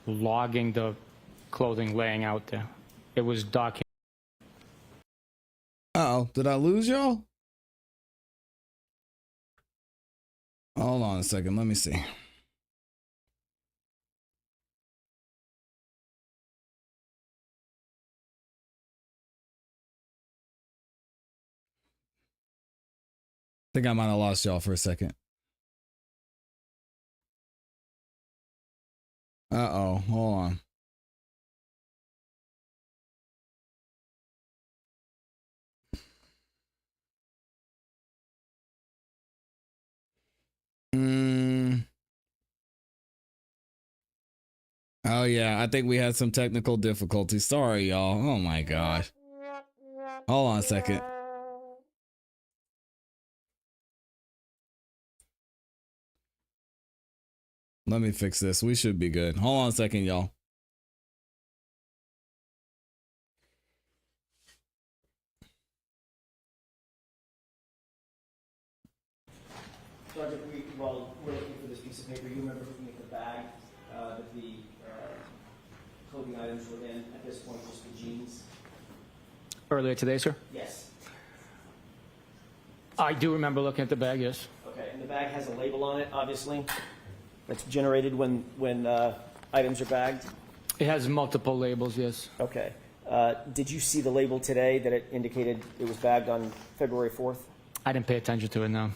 logging the clothing laying out there. It was documented. Uh-oh, did I lose y'all? Hold on a second, let me see. I think I might have lost y'all for a second. Uh-oh, hold on. Oh yeah, I think we had some technical difficulties. Sorry, y'all. Oh my gosh. Hold on a second. Let me fix this. We should be good. Hold on a second, y'all. Sergeant, while we're looking for this piece of paper, you remember looking at the bag that the clothing items were in, at this point, just the jeans? Earlier today, sir? Yes. I do remember looking at the bag, yes. Okay, and the bag has a label on it, obviously, that's generated when items are bagged? It has multiple labels, yes. Okay. Did you see the label today that it indicated it was bagged on February 4th? I didn't pay attention to it, no.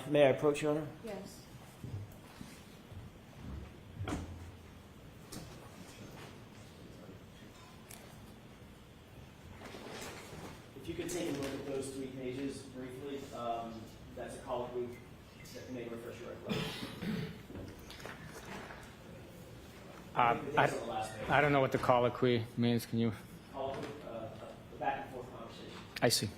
May I approach, Your Honor? Yes. If you could take a look at those 3 pages briefly, that's a colloquy that may refresh your recollection. I don't know what the colloquy means. Can you? Colloquy, the back and forth conversation. I see.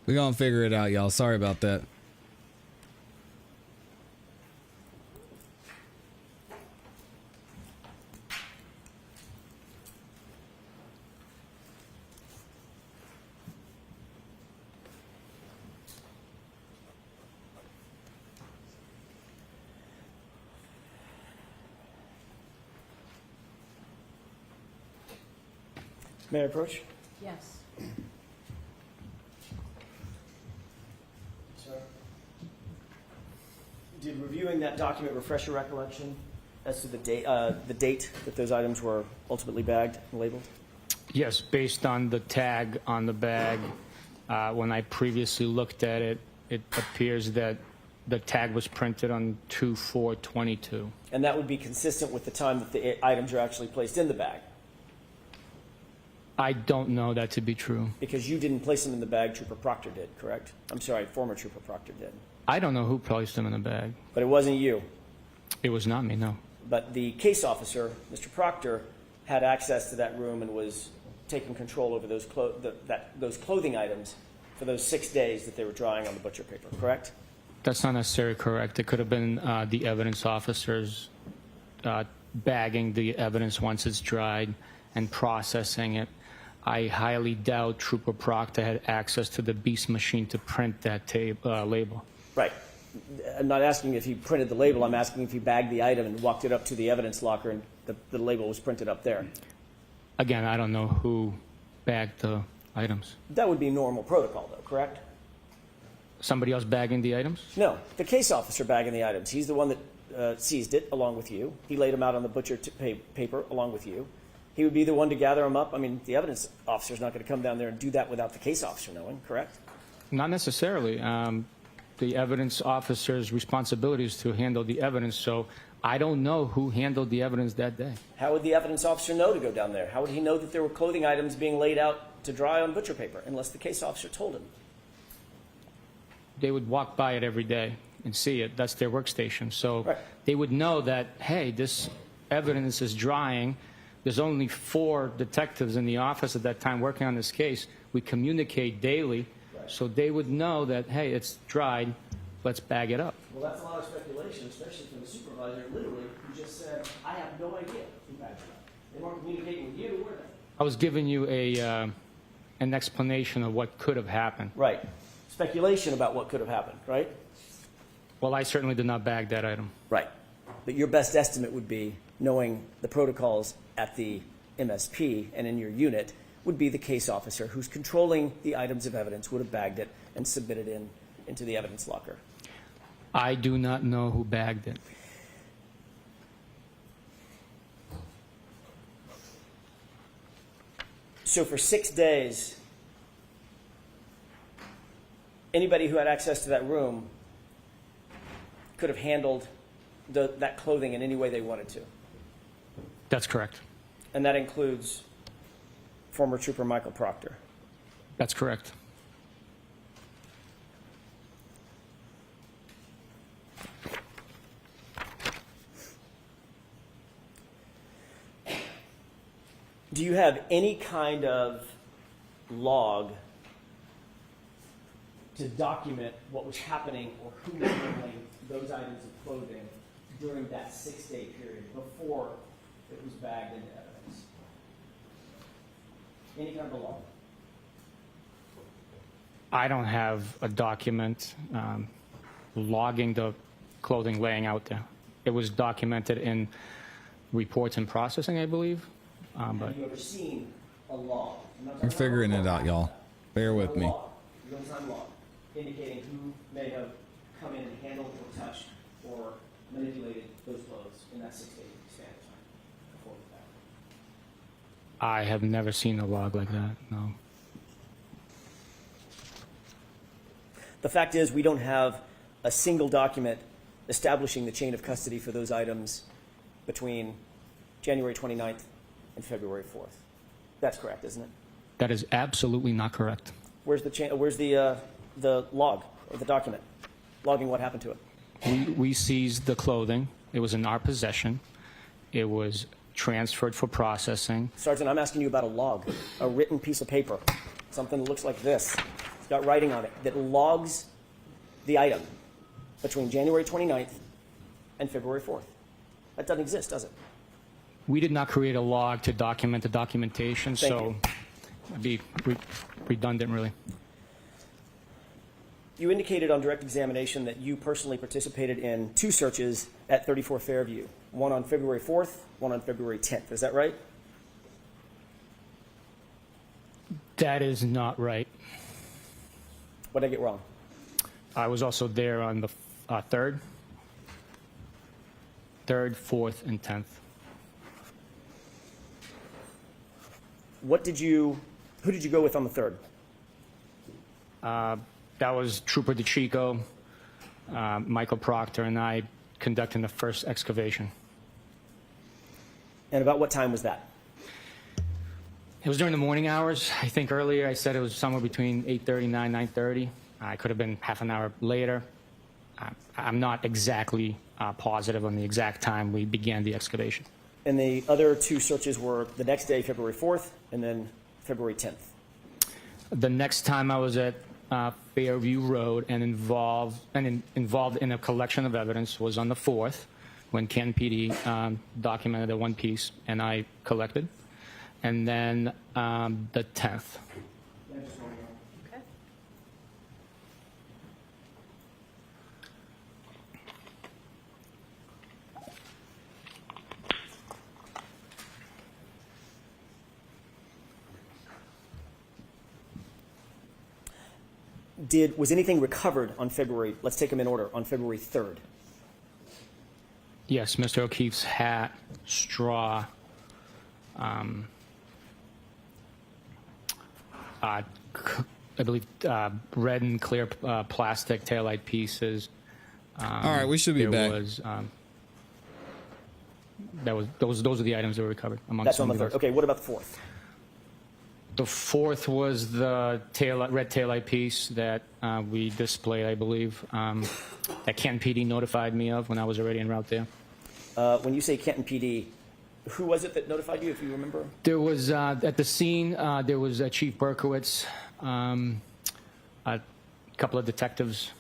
We're gonna figure it out, y'all. Sorry about that. May I approach? Yes. Sir. Did reviewing that document refresh your recollection as to the date that those items were ultimately bagged and labeled? Yes, based on the tag on the bag, when I previously looked at it, it appears that the tag was printed on 2/4/22. And that would be consistent with the time that the items are actually placed in the bag? I don't know that to be true. Because you didn't place them in the bag, Trooper Proctor did, correct? I'm sorry, former Trooper Proctor did. I don't know who placed them in the bag. But it wasn't you. It was not me, no. But the case officer, Mr. Proctor, had access to that room and was taking control over those clothing items for those 6 days that they were drying on the butcher paper, correct? That's not necessarily correct. It could have been the evidence officers bagging the evidence once it's dried and processing it. I highly doubt Trooper Proctor had access to the beast machine to print that label. Right. I'm not asking if he printed the label. I'm asking if he bagged the item and walked it up to the evidence locker and the label was printed up there. Again, I don't know who bagged the items. That would be normal protocol, though, correct? Somebody else bagging the items? No, the case officer bagging the items. He's the one that seized it along with you. He laid them out on the butcher paper along with you. He would be the one to gather them up. I mean, the evidence officer's not going to come down there and do that without the case officer knowing, correct? Not necessarily. The evidence officer's responsibility is to handle the evidence, so I don't know who handled the evidence that day. How would the evidence officer know to go down there? How would he know that there were clothing items being laid out to dry on butcher paper unless the case officer told him? They would walk by it every day and see it. That's their workstation. So Right. they would know that, hey, this evidence is drying. There's only 4 detectives in the office at that time working on this case. We communicate daily, so they would know that, hey, it's dried, let's bag it up. Well, that's a lot of speculation, especially from the supervisor, literally, who just said, I have no idea who bagged it up. They weren't communicating with you, were they? I was giving you an explanation of what could have happened. Right. Speculation about what could have happened, right? Well, I certainly did not bag that item. Right. But your best estimate would be, knowing the protocols at the MSP and in your unit, would be the case officer who's controlling the items of evidence would have bagged it and submitted it into the evidence locker. I do not know who bagged it. So for 6 days, anybody who had access to that room could have handled that clothing in any way they wanted to. That's correct. And that includes former Trooper Michael Proctor. That's correct. Do you have any kind of log to document what was happening or who was handling those items of clothing during that 6-day period before it was bagged into evidence? Any kind of a log? I don't have a document logging the clothing laying out there. It was documented in reports and processing, I believe. But Have you ever seen a log? I'm figuring it out, y'all. Bear with me. Real-time log, indicating who may have come in and handled or touched or manipulated those clothes in that 6-day span of time before the fact. I have never seen a log like that, no. The fact is, we don't have a single document establishing the chain of custody for those items between January 29th and February 4th. That's correct, isn't it? That is absolutely not correct. Where's the log or the document logging what happened to it? We seized the clothing. It was in our possession. It was transferred for processing. Sergeant, I'm asking you about a log, a written piece of paper, something that looks like this. It's got writing on it that logs the item between January 29th and February 4th. That doesn't exist, does it? We did not create a log to document the documentation, Thank so you. it'd be redundant, really. You indicated on direct examination that you personally participated in 2 searches at 34 Fairview, one on February 4th, one on February 10th. Is that right? That is not right. What did I get wrong? I was also there on the 3rd, 4th, and 10th. Who did you go with on the 3rd? That was Trooper DeChico, Michael Proctor, and I conducting the first excavation. And about what time was that? It was during the morning hours. I think earlier I said it was somewhere between 8:39, 9:30. I could have been half an hour later. I'm not exactly positive on the exact time we began the excavation. And the other 2 searches were the next day, February 4th, and then February 10th. The next time I was at Fairview Road and involved in a collection of evidence was on the 4th, when Ken PD documented the one piece and I collected, and then the 10th. Okay. Was anything recovered on February, let's take them in order, on February 3rd? Yes, Mr. O'Keefe's hat, straw, I believe red and clear plastic taillight pieces. All right, we should be back. Those are the items that were recovered. That's on the 3rd. Okay, what about the 4th? The 4th was the red taillight piece that we displayed, I believe, that Canton PD notified me of when I was already en route there. When you say Canton PD, who was it that notified you, if you remember? There was, at the scene, there was Chief Burkowitz, a couple of detectives.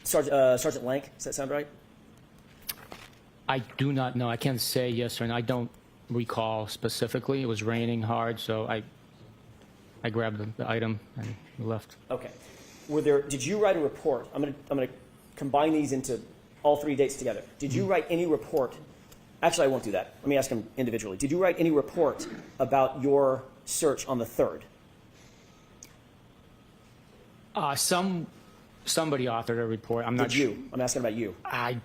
Sergeant Lank, does that sound right? I do not know. I can't say yes or no. I don't recall specifically. It was raining hard, so I grabbed the item and left. Okay. Did you write a report? I'm going to combine these into all 3 dates together. Did you write any report? Actually, I won't do that. Let me ask them individually. Did you write any report about your search on the 3rd? Somebody authored a report. I'm not sure. Did you? I'm asking about you. I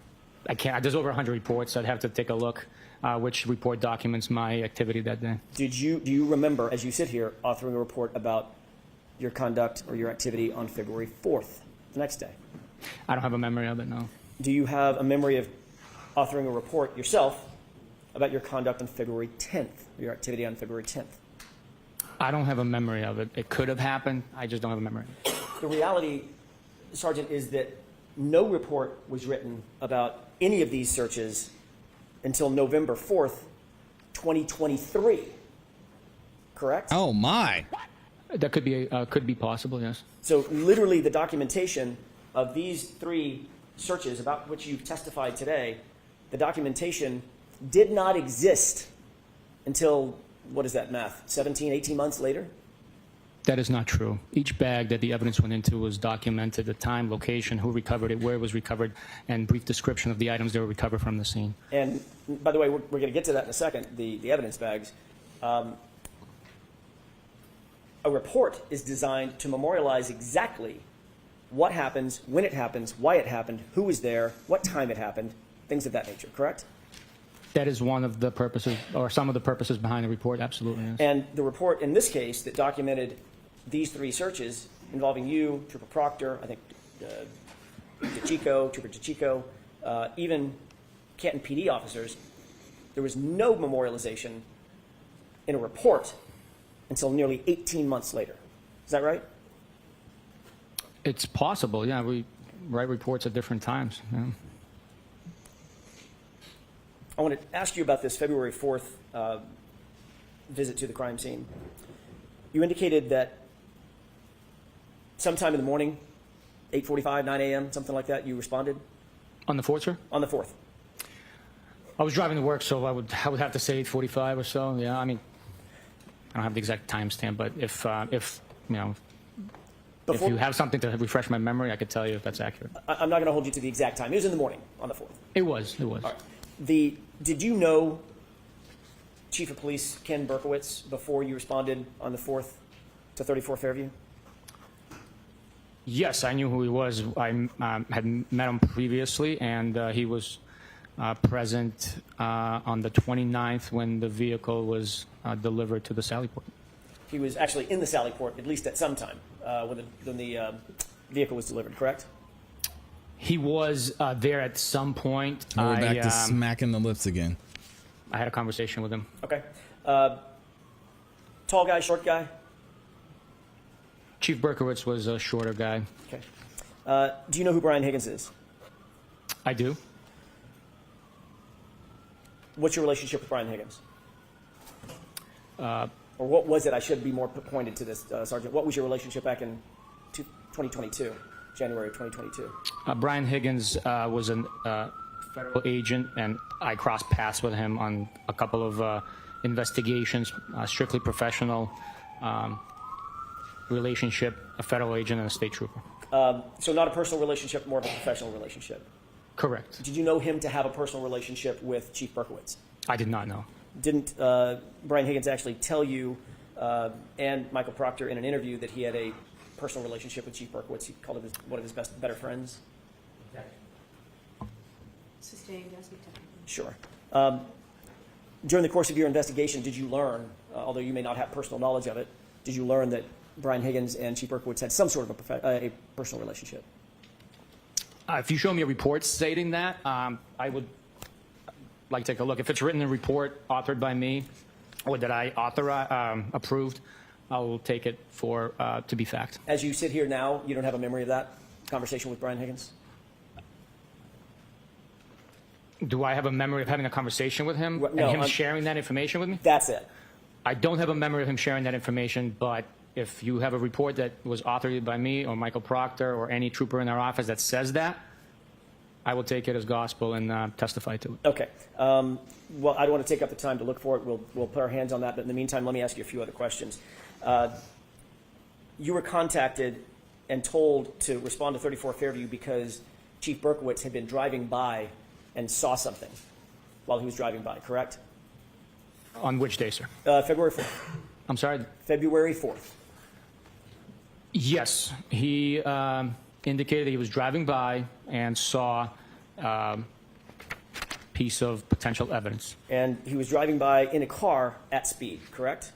can't. There's over 100 reports. So I'd have to take a look which report documents my activity that day. Do you remember, as you sit here, authoring a report about your conduct or your activity on February 4th, the next day? I don't have a memory of it, no. Do you have a memory of authoring a report yourself about your conduct on February 10th, or your activity on February 10th? I don't have a memory of it. It could have happened. I just don't have a memory. The reality, Sergeant, is that no report was written about any of these searches until November 4th, 2023. Correct? Oh, my. That could be possible, yes. So literally the documentation of these 3 searches about which you've testified today, the documentation did not exist until, what is that math, 17, 18 months later? That is not true. Each bag that the evidence went into was documented, the time, location, who recovered it, where it was recovered, and brief description of the items that were recovered from the scene. And by the way, we're going to get to that in a second, the evidence bags. A report is designed to memorialize exactly what happens, when it happens, why it happened, who was there, what time it happened, things of that nature, correct? That is one of the purposes, or some of the purposes behind the report, absolutely, yes. And the report in this case that documented these 3 searches involving you, Trooper Proctor, I think Trooper DeChico, even Canton PD officers, there was no memorialization in a report until nearly 18 months later. Is that right? It's possible, yeah. We write reports at different times. Yeah. I want to ask you about this February 4th visit to the crime scene. You indicated that sometime in the morning, 8:45, 9 a.m., something like that, you responded? On the 4th, sir? On the 4th. I was driving to work, so I would have to say 8:45 or so. Yeah, I mean, I don't have the exact timestamp, but if you know, if you have something to refresh my memory, I could tell you if that's accurate. I'm not going to hold you to the exact time. It was in the morning on the 4th. It was. All right. Did you know Chief of Police Ken Burkowitz before you responded on the 4th to 34 Fairview? Yes, I knew who he was. I had met him previously, and he was present on the 29th when the vehicle was delivered to the Sallyport. He was actually in the Sallyport, at least at some time, when the vehicle was delivered, correct? He was there at some point. We're back to smacking the lips again. I had a conversation with him. Okay. Tall guy, short guy? Chief Burkowitz was a shorter guy. Okay. Do you know who Brian Higgins is? I do. What's your relationship with Brian Higgins? Or what was it? I should be more pointed to this, Sergeant. What was your relationship back in 2022, January of 2022? Brian Higgins was a federal agent, and I crossed paths with him on a couple of investigations, strictly professional relationship, a federal agent and a state trooper. So not a personal relationship, more of a professional relationship? Correct. Did you know him to have a personal relationship with Chief Burkowitz? I did not know. Didn't Brian Higgins actually tell you and Michael Proctor in an interview that he had a personal relationship with Chief Burkowitz. He called him one of his better friends. Sustained as we technically. Sure. During the course of your investigation, did you learn, although you may not have personal knowledge of it, did you learn that Brian Higgins and Chief Burkowitz had some sort of a personal relationship? If you show me a report stating that, I would like to take a look. If it's written in a report authored by me or that I approved, I will take it for to be fact. As you sit here now, you don't have a memory of that conversation with Brian Higgins? Do I have a memory of having a conversation with him No, and him sharing that information with me? That's it. I don't have a memory of him sharing that information, but if you have a report that was authored by me or Michael Proctor or any trooper in our office that says that, I will take it as gospel and testify to it. Okay. Well, I don't want to take up the time to look for it. We'll put our hands on that. But in the meantime, let me ask you a few other questions. You were contacted and told to respond to 34 Fairview because Chief Burkowitz had been driving by and saw something while he was driving by, correct? On which day, sir? February 4th. I'm sorry? February 4th. Yes. He indicated he was driving by and saw a piece of potential evidence. And he was driving by in a car at speed, correct?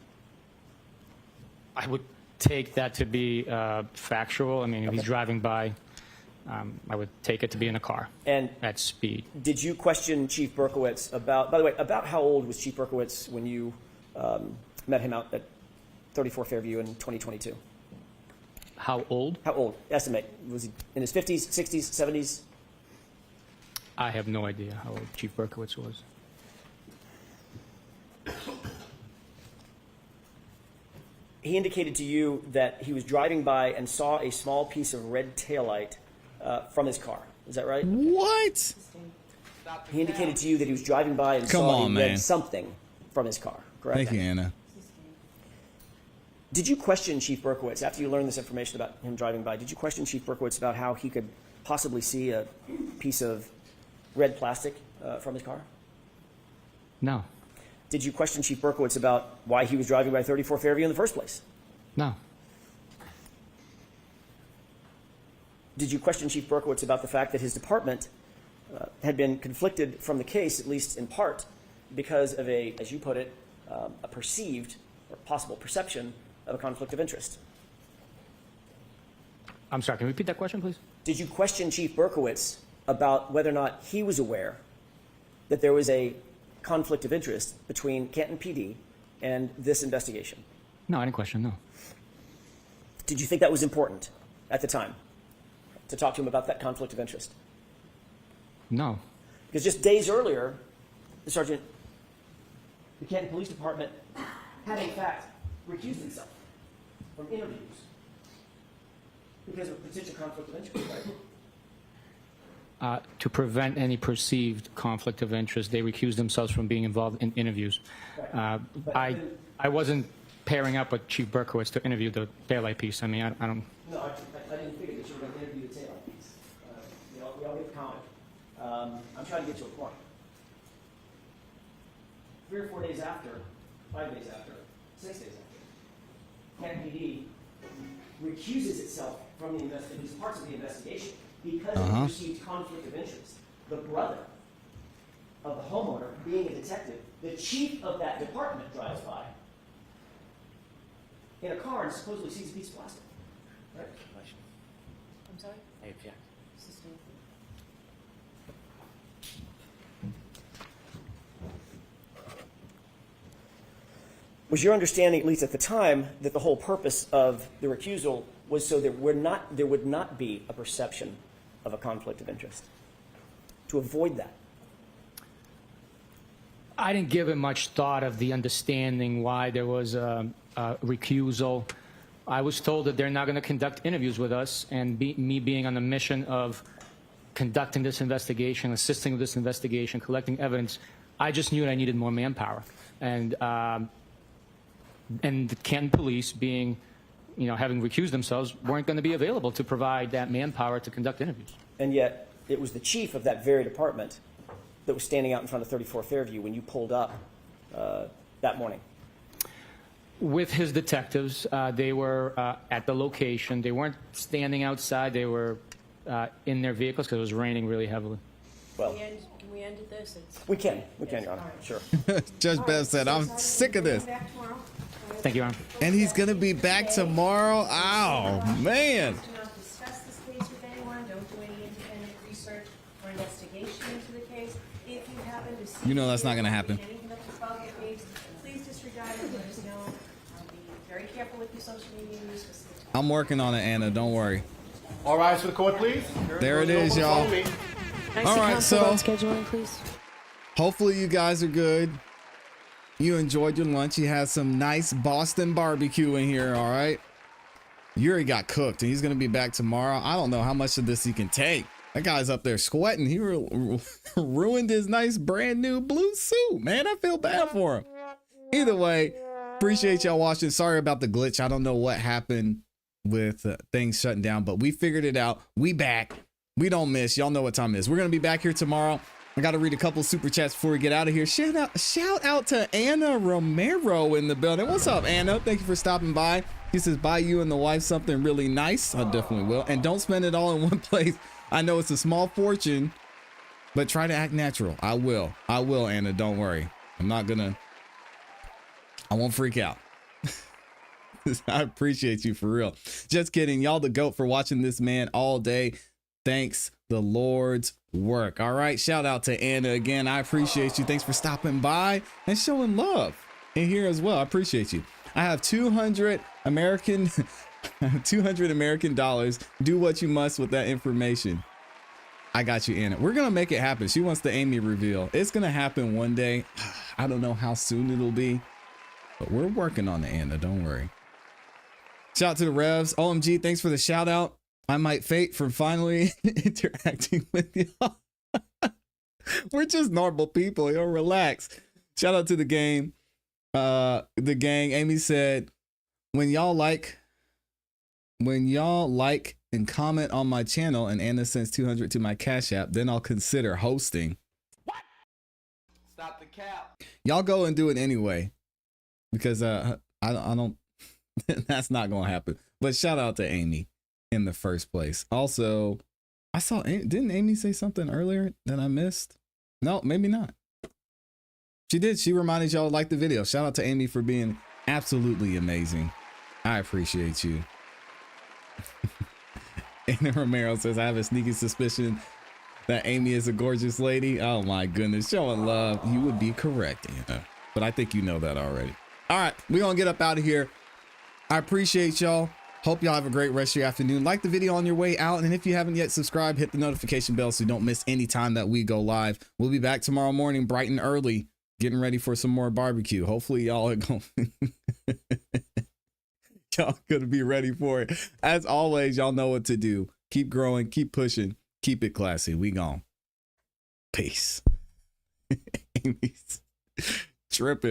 I would take that to be factual. I mean, if he's driving by, I would take it to be in a car And at speed. did you question Chief Burkowitz about, by the way, about how old was Chief Burkowitz when you met him out at 34 Fairview in 2022? How old? How old? Estimate. Was he in his 50s, 60s, 70s? I have no idea how old Chief Burkowitz was. He indicated to you that he was driving by and saw a small piece of red taillight from his car. Is that right? What? He indicated to you that he was driving by and Come saw on, a red man. something from his car, correct? Thank you, Anna. Did you question Chief Burkowitz, after you learned this information about him driving by, did you question Chief Burkowitz about how he could possibly see a piece of red plastic from his car? No. Did you question Chief Burkowitz about why he was driving by 34 Fairview in the first place? No. Did you question Chief Burkowitz about the fact that his department had been conflicted from the case, at least in part, because of a, as you put it, a perceived or possible perception of a conflict of interest? I'm sorry, can you repeat that question, please? Did you question Chief Burkowitz about whether or not he was aware that there was a conflict of interest between Canton PD and this investigation? No, I didn't question, no. Did you think that was important at the time to talk to him about that conflict of interest? No. Because just days earlier, the Canton Police Department had in fact recused himself from interviews because of a potential conflict of interest, right? To prevent any perceived conflict of interest, they recused themselves from being involved in interviews. Right. But I wasn't pairing up with Chief Burkowitz to interview the taillight piece. I mean, I don't. No, I didn't figure that you were going to interview the taillight piece. We all get the comment. I'm trying to get to a point. 3 or 4 days after, 5 days after, 6 days after, Canton PD recuses itself from the these parts of the investigation because of a perceived conflict of interest. The brother of the homeowner, being a detective, the chief of that department drives by in a car and supposedly sees a piece of plastic. Right? I'm sorry? I object. Sustained. Was your understanding, at least at the time, that the whole purpose of the recusal was so there would not be a perception of a conflict of interest? To avoid that? I didn't give it much thought of the understanding why there was a recusal. I was told that they're not going to conduct interviews with us, and me being on the mission of conducting this investigation, assisting with this investigation, collecting evidence, I just knew that I needed more manpower. And the Canton police, being, having recused themselves, weren't going to be available to provide that manpower to conduct interviews. And yet, it was the chief of that very department that was standing out in front of 34 Fairview when you pulled up that morning. with his detectives. They were at the location. They weren't standing outside. They were in their vehicles because it was raining really heavily. Well, Can we end at this? we can, Your Honor, sure. Judge Bev said, I'm sick of this. Back tomorrow. Thank you, Your Honor. And he's going to be back tomorrow. Oh, man. Do not discuss this case with anyone. Don't do any independent research or investigation into the case. If you happen to see You know that's not gonna happen. anything that's about the case, please disregard it. Let us know. Be very careful with your social media use. I'm working on it, Anna. Don't worry. All rise for the court, please. There it is, y'all. All right, so scheduling, please. hopefully you guys are good. You enjoyed your lunch. You had some nice Boston barbecue in here, all right? Yuri got cooked, and he's going to be back tomorrow. I don't know how much of this he can take. That guy's up there sweating. He ruined his nice brand new blue suit, man. I feel bad for him. Either way, appreciate y'all watching. Sorry about the glitch. I don't know what happened with things shutting down, but we figured it out. We back. We don't miss. Y'all know what time it is. We're going to be back here tomorrow. I got to read a couple super chats before we get out of here. Shout out to Anna Romero in the building. What's up, Anna? Thank you for stopping by. He says, buy you and the wife something really nice. I definitely will. And don't spend it all in one place. I know it's a small fortune, but try to act natural. I will, Anna. Don't worry. I won't freak out. I appreciate you for real. Just kidding. Y'all the GOAT for watching this man all day. Thanks the Lord's work. All right. Shout out to Anna again. I appreciate you. Thanks for stopping by and showing love in here as well. I appreciate you. I have 200 American dollars. Do what you must with that information. I got you, Anna. We're going to make it happen. She wants the Amy reveal. It's going to happen one day. I don't know how soon it'll be, but we're working on it, Anna. Don't worry. Shout out to the Revs. OMG, thanks for the shout out. I might fate for finally interacting with y'all. We're just normal people. Yo, relax. Shout out to the game. The gang. Amy said, when y'all like and comment on my channel and Anna sends 200 to my Cash App, then I'll consider hosting. What? Stop the cap. Y'all go and do it anyway, because I don't that's not gonna happen. But shout out to Amy in the first place. Also, I saw, didn't Amy say something earlier that I missed? No, maybe not. She did. She reminded y'all to like the video. Shout out to Amy for being absolutely amazing. I appreciate you. Anna Romero says, I have a sneaky suspicion that Amy is a gorgeous lady. Oh my goodness. Showing love. You would be correct, Anna. But I think you know that already. All right. We're going to get up out of here. I appreciate y'all. Hope y'all have a great rest of your afternoon. Like the video on your way out. And if you haven't yet subscribed, hit the notification bell so you don't miss any time that we go live. We'll be back tomorrow morning, bright and early, getting ready for some more barbecue. Hopefully y'all are going y'all gonna be ready for it. As always, y'all know what to do. Keep growing, keep pushing, keep it classy. We gone. Peace. Amy's tripping.